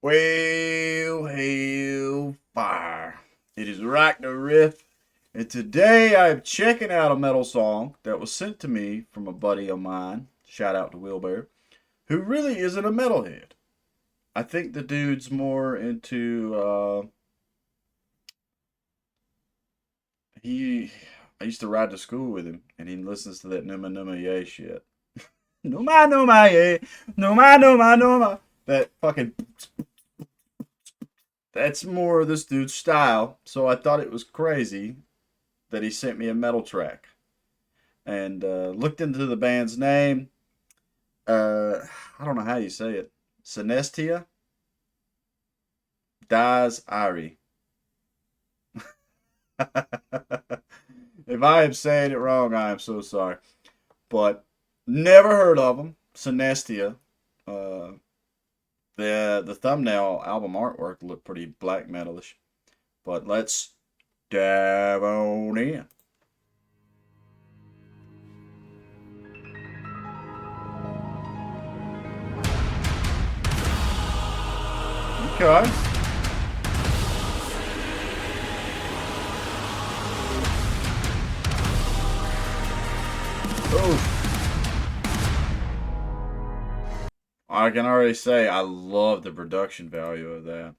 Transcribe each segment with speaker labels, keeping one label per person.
Speaker 1: Well, hell, fire. It is RockdaRiff, and today I'm checking out a metal song that was sent to me from a buddy of mine, shout out to Wilbur, who really isn't a metalhead. I think the dude's more into, he, I used to ride to school with him, and he listens to that Numa Numa Yay shit. Numa Numa Yay, Numa Numa Numa. That fucking that's more of this dude's style. So I thought it was crazy that he sent me a metal track and looked into the band's name. I don't know how you say it. Synestia dies Irae. If I am saying it wrong, I am so sorry. But never heard of them. Synestia. Uh, the thumbnail album artwork looked pretty black metalish. But let's dive on in. Okay. Oof. I can already say I love the production value of that.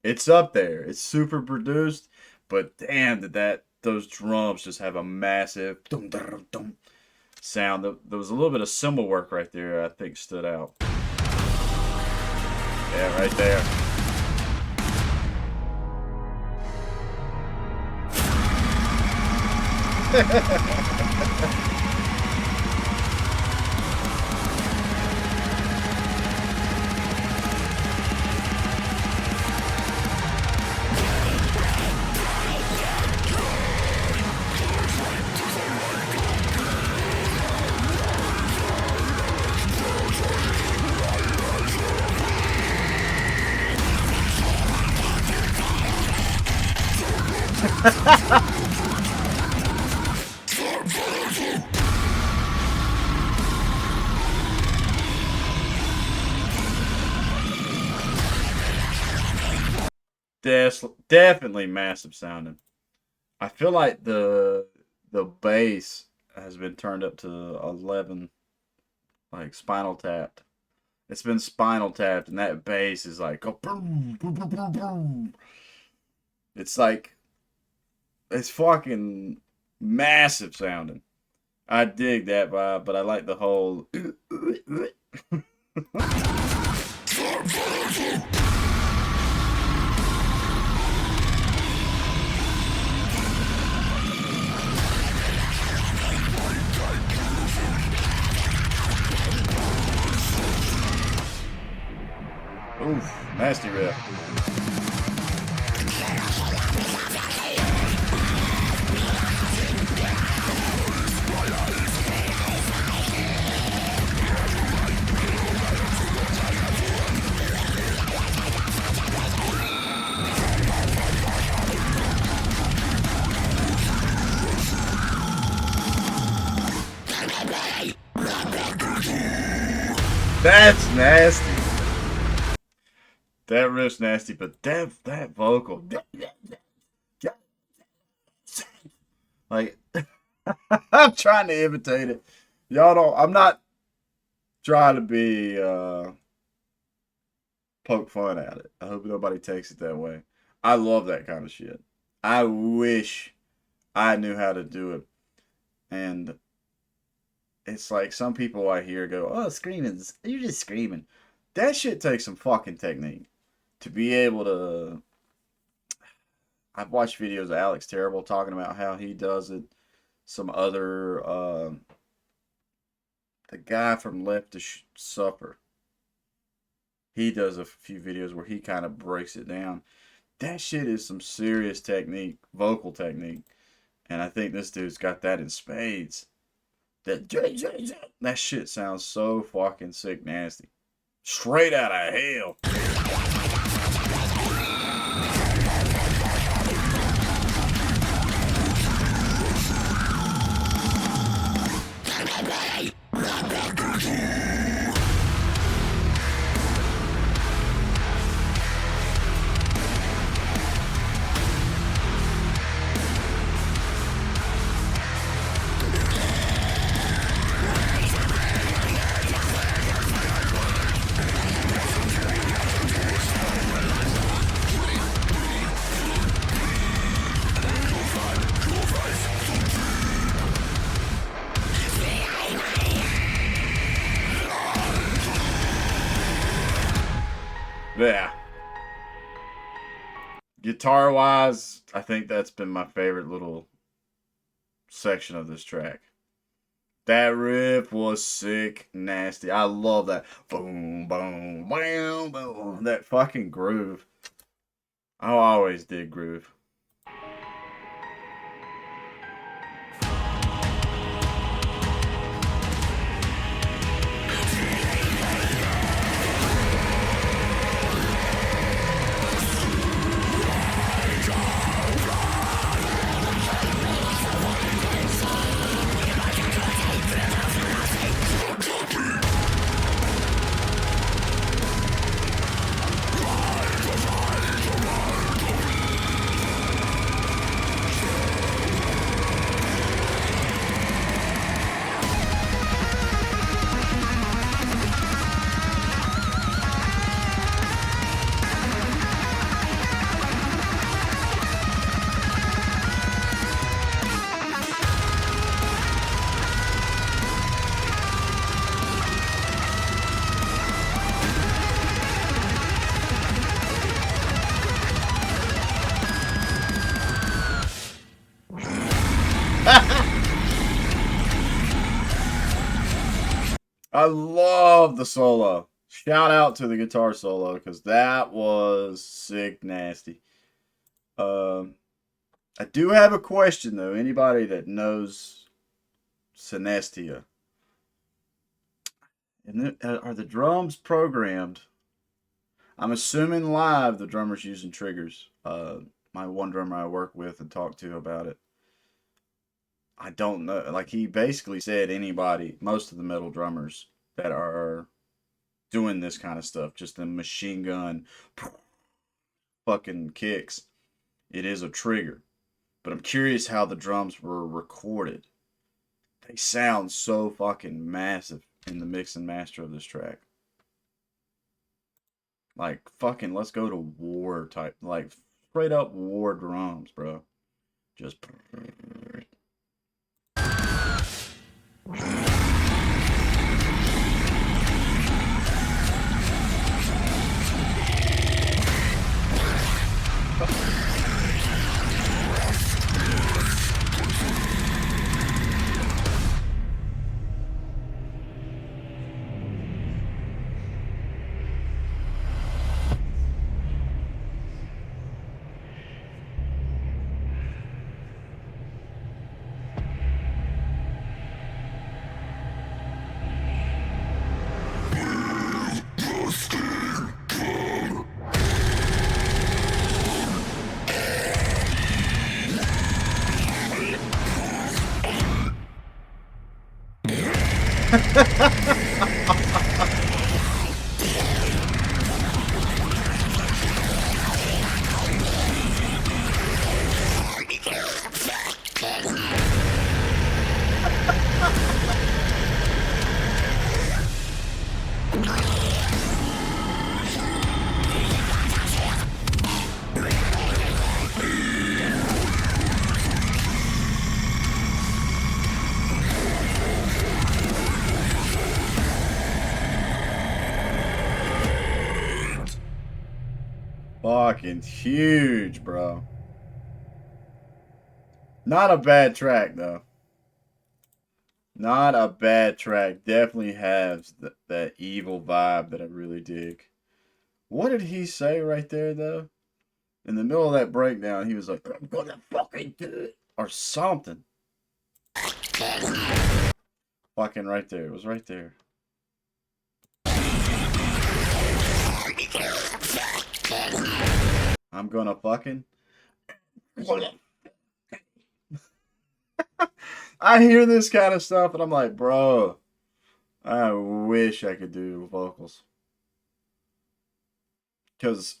Speaker 1: It's up there. It's super produced, but damn, did those drums just have a massive dum dum dum sound. There was a little bit of cymbal work right there I think stood out. Yeah, right there. Definitely massive sounding. I feel like the bass has been turned up to 11, like spinal tapped. It's been spinal tapped, and that bass is like go boom, boom, boom, boom, boom. It's like it's fucking massive sounding. I dig that vibe, but I like the whole. Oof, nasty riff. That's nasty. That riff's nasty, but that vocal, like, I'm trying to imitate it. Y'all don't. I'm not trying to be poke fun at it. I hope nobody takes it that way. I love that kind of shit. I wish I knew how to do it, and it's like some people I hear go, "Oh, screaming! You're just screaming." That shit takes some fucking technique to be able to. I've watched videos of Alex Terrible talking about how he does it. Some other, the guy from Left to Suffer, he does a few videos where he kind of breaks it down. That shit is some serious technique, vocal technique, and I think this dude's got that in spades. That shit sounds so fucking sick, nasty, straight out of hell. Yeah. Guitar wise, I think that's been my favorite little section of this track. That riff was sick, nasty. I love that. Boom, boom, boom, boom. That fucking groove. I always did groove. I love the solo. Shout out to the guitar solo because that was sick, nasty. Um, I do have a question though. Anybody that knows Synestia, are the drums programmed? I'm assuming live the drummer's using triggers. My one drummer I work with and talk to about it. I don't know. Like he basically said, anybody, most of the metal drummers that are doing this kind of stuff, just the machine gun fucking kicks, it is a trigger. But I'm curious how the drums were recorded. They sound so fucking massive in the mix and master of this track. Like fucking, let's go to war type, like straight up war drums, bro. Just. Fucking huge, bro. Not a bad track, though. Not a bad track. Definitely has that evil vibe that I really dig. What did he say right there, though? In the middle of that breakdown, he was like, I'm gonna fucking do it. Or something. Fucking right there. It was right there. I'm gonna fucking. I hear this kind of stuff and I'm like, bro, I wish I could do vocals. Because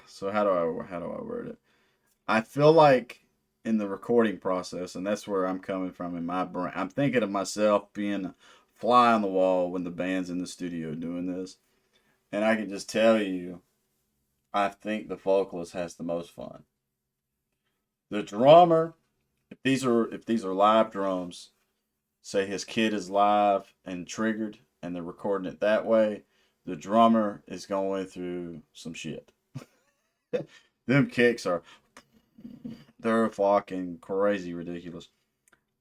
Speaker 1: so how do I word it? I feel like in the recording process, and that's where I'm coming from in my brain. I'm thinking of myself being a fly on the wall when the band's in the studio doing this, and I can just tell you, I think the vocalist has the most fun. The drummer, if these are live drums, say his kid is live and triggered, and they're recording it that way. The drummer is going through some shit. Them kicks are, they're fucking crazy ridiculous.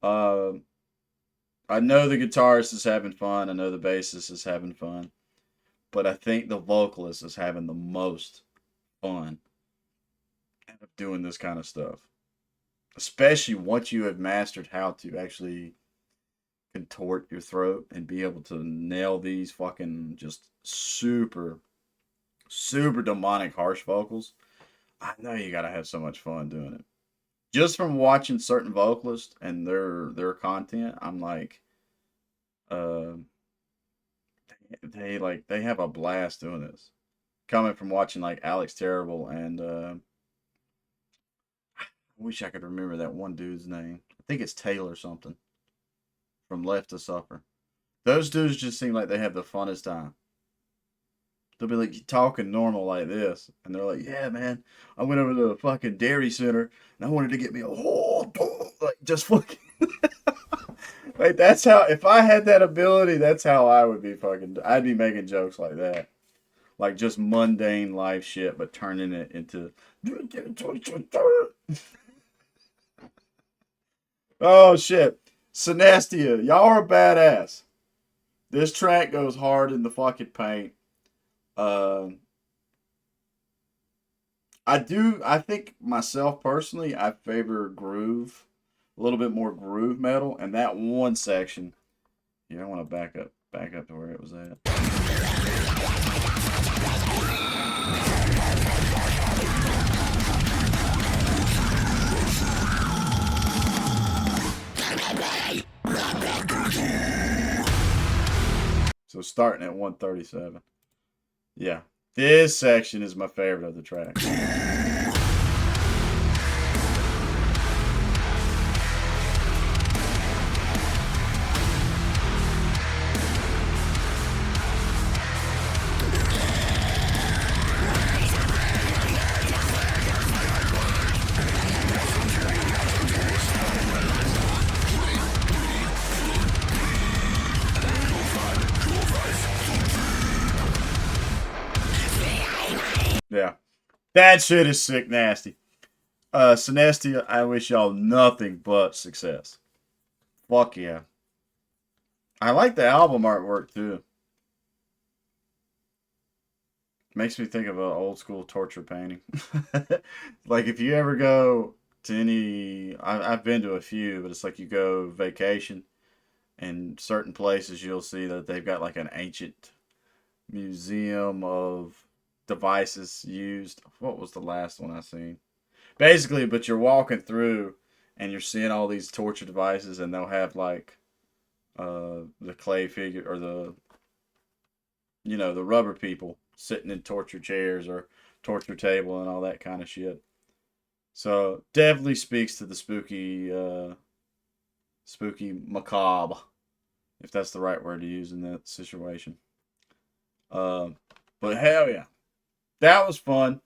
Speaker 1: Um, I know the guitarist is having fun. I know the bassist is having fun. But I think the vocalist is having the most fun of doing this kind of stuff. Especially once you have mastered how to actually contort your throat and be able to nail these fucking just super, super demonic harsh vocals. I know you gotta have so much fun doing it. Just from watching certain vocalists and their content, I'm like, uh, they have a blast doing this. Coming from watching like Alex Terrible and I wish I could remember that one dude's name. I think it's Taylor something from Left to Supper. Those dudes just seem like they have the funnest time. They'll be like talking normal like this, and they're like, "Yeah, man, I went over to the fucking dairy center and I wanted to get me a whole like just fucking." Like that's how, if I had that ability, that's how I would be fucking. I'd be making jokes like that, like just mundane life shit, but turning it into. Oh shit, Synestia, y'all are badass. This track goes hard in the fucking paint. Um, I think myself personally, I favor groove, a little bit more groove metal, and that one section. Yeah, I want to back up to where it was at. So starting at 137. Yeah, this section is my favorite of the track. Yeah. That shit is sick nasty. Synestia, I wish y'all nothing but success. Fuck yeah. I like the album artwork too. Makes me think of an old school torture painting. Like if you ever go to any, I've been to a few, but it's like you go vacation and certain places you'll see that they've got like an ancient museum of devices used. What was the last one I seen? Basically, but you're walking through and you're seeing all these torture devices, and they'll have like the clay figure or the rubber people sitting in torture chairs or torture table and all that kind of shit. So definitely speaks to the spooky macabre, if that's the right word to use in that situation. Uh, but hell yeah, that was fun.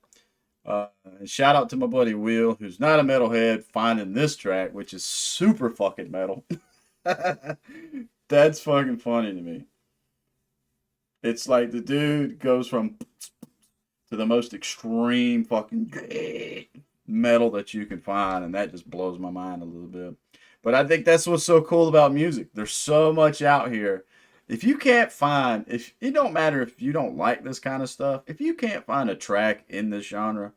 Speaker 1: And shout out to my buddy Will, who's not a metalhead, finding this track, which is super fucking metal. That's fucking funny to me. It's like the dude goes from to the most extreme fucking metal that you can find, and that just blows my mind a little bit. But I think that's what's so cool about music. There's so much out here. If you can't find, if it don't matter if you don't like this kind of stuff, if you can't find a track in this genre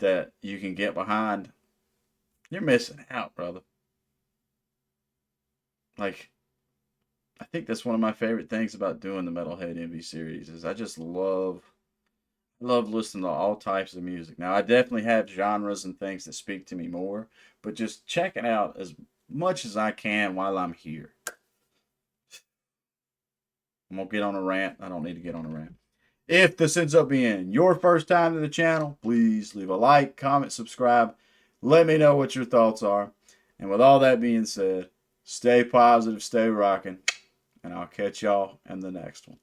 Speaker 1: that you can get behind, you're missing out, brother. Like, I think that's one of my favorite things about doing the Metalhead Envy series is I just love listening to all types of music. Now, I definitely have genres and things that speak to me more, but just checking out as much as I can while I'm here. I'm going to get on a rant. I don't need to get on a rant. If this ends up being your first time to the channel, please leave a like, comment, subscribe. Let me know what your thoughts are. And with all that being said, stay positive, stay rocking, and I'll catch y'all in the next one.